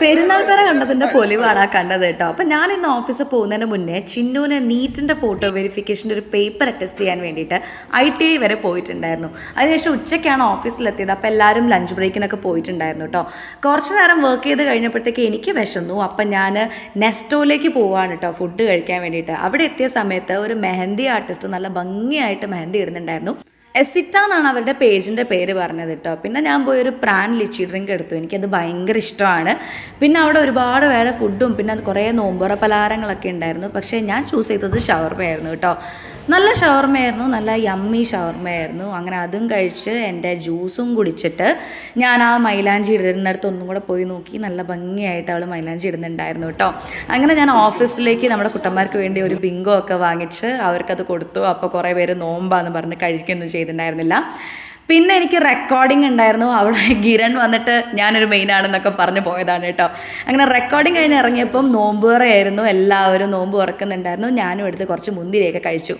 പെരുന്നാൾ പേര കണ്ടതിൻ്റെ പൊലിവാണ് ആ കണ്ടത് കേട്ടോ. അപ്പം ഞാൻ ഇന്ന് ഓഫീസിൽ പോകുന്നതിന് മുന്നേ ചിന്നുവിന് നീറ്റിൻ്റെ ഫോട്ടോ വെരിഫിക്കേഷൻ്റെ ഒരു പേപ്പർ അറ്റസ്റ്റ് ചെയ്യാൻ വേണ്ടിയിട്ട് ITI വരെ പോയിട്ടുണ്ടായിരുന്നു. അതിനുശേഷം ഉച്ചയ്ക്കാണ് ഓഫീസിലെത്തിയത്. അപ്പോൾ എല്ലാവരും ലഞ്ച് ബ്രേക്കിനൊക്കെ പോയിട്ടുണ്ടായിരുന്നു കേട്ടോ. കുറച്ച് നേരം വർക്ക് ചെയ്ത് കഴിഞ്ഞപ്പോഴത്തേക്ക് എനിക്ക് വിശന്നു. അപ്പം ഞാൻ നെസ്റ്റോയിലേക്ക് പോവാണ് കേട്ടോ ഫുഡ് കഴിക്കാൻ വേണ്ടിയിട്ട്. അവിടെ എത്തിയ സമയത്ത് ഒരു മെഹന്തി ആർട്ടിസ്റ്റ് നല്ല ഭംഗിയായിട്ട് മെഹന്തി ഇടുന്നുണ്ടായിരുന്നു. എസിറ്റ എന്നാണ് അവരുടെ പേജിൻ്റെ പേര് പറഞ്ഞത് കേട്ടോ. പിന്നെ ഞാൻ പോയി ഒരു പ്രാൻ ലിച്ചി ഡ്രിങ്ക് എടുത്തു. എനിക്കത് ഭയങ്കര ഇഷ്ടമാണ്. പിന്നെ അവിടെ ഒരുപാട് വേറെ ഫുഡും പിന്നെ അത് കുറേ നോമ്പുറ പലഹാരങ്ങളൊക്കെ ഉണ്ടായിരുന്നു. പക്ഷേ ഞാൻ ചൂസ് ചെയ്തത് ഷവർമയായിരുന്നു കേട്ടോ. നല്ല ഷവർമയായിരുന്നു, നല്ല യമ്മി ഷവർമയായിരുന്നു. അങ്ങനെ അതും കഴിച്ച് എൻ്റെ ജ്യൂസും കുടിച്ചിട്ട് ഞാൻ ആ മൈലാഞ്ചി ഇടുന്നിടത്ത് ഒന്നും കൂടെ പോയി നോക്കി. നല്ല ഭംഗിയായിട്ട് അവൾ മൈലാഞ്ചി ഇടുന്നുണ്ടായിരുന്നു കേട്ടോ. അങ്ങനെ ഞാൻ ഓഫീസിലേക്ക് നമ്മുടെ കുട്ടന്മാർക്ക് വേണ്ടി ഒരു ബിങ്കോ ഒക്കെ വാങ്ങിച്ച് അവർക്കത് കൊടുത്തു. അപ്പോൾ കുറേ പേര് നോമ്പാന്ന് പറഞ്ഞ് കഴിക്കുകയൊന്നും ചെയ്തിട്ടുണ്ടായിരുന്നില്ല. പിന്നെ എനിക്ക് റെക്കോർഡിംഗ് ഉണ്ടായിരുന്നു. അവിടെ ഗിരൺ വന്നിട്ട് ഞാനൊരു മെയിനാണെന്നൊക്കെ പറഞ്ഞ് പോയതാണ് കേട്ടോ. അങ്ങനെ റെക്കോർഡിംഗ് കഴിഞ്ഞ് ഇറങ്ങിയപ്പം നോമ്പുറയായിരുന്നു. എല്ലാവരും നോമ്പ് തുറക്കുന്നുണ്ടായിരുന്നു. ഞാനും എടുത്ത് കുറച്ച് മുന്തിരിയൊക്കെ കഴിച്ചു.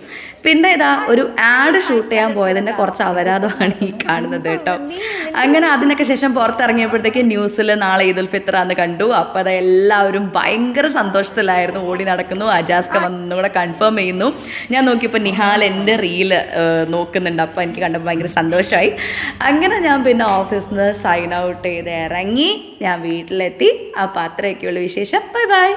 പിന്നെ ഇതാ ഒരു ആഡ് ഷൂട്ട് ചെയ്യാൻ പോയതിൻ്റെ കുറച്ച് അപരാധമാണ് ഈ കാണുന്നത് കേട്ടോ. അങ്ങനെ അതിനൊക്കെ ശേഷം പുറത്തിറങ്ങിയപ്പോഴത്തേക്ക് ന്യൂസിൽ നാളെ ഈദുൽ ഫിത്തർ ആണെന്ന് കണ്ടു. അപ്പോൾ അത് എല്ലാവരും ഭയങ്കര സന്തോഷത്തിലായിരുന്നു. ഓടി നടക്കുന്നു. അജാസ്ക വന്നുകൂടെ കൺഫേം ചെയ്യുന്നു. ഞാൻ നോക്കിയപ്പോൾ നിഹാൽ എൻ്റെ റീല് നോക്കുന്നുണ്ട്. അപ്പോൾ എനിക്ക് കണ്ടപ്പോൾ ഭയങ്കര സന്തോഷം. അങ്ങനെ ഞാൻ പിന്നെ ഓഫീസിൽ നിന്ന് സൈൻ ഔട്ട് ചെയ്ത് ഇറങ്ങി ഞാൻ വീട്ടിലെത്തി. അപ്പോൾ അത്രയൊക്കെയുള്ള വിശേഷം. Bye bye.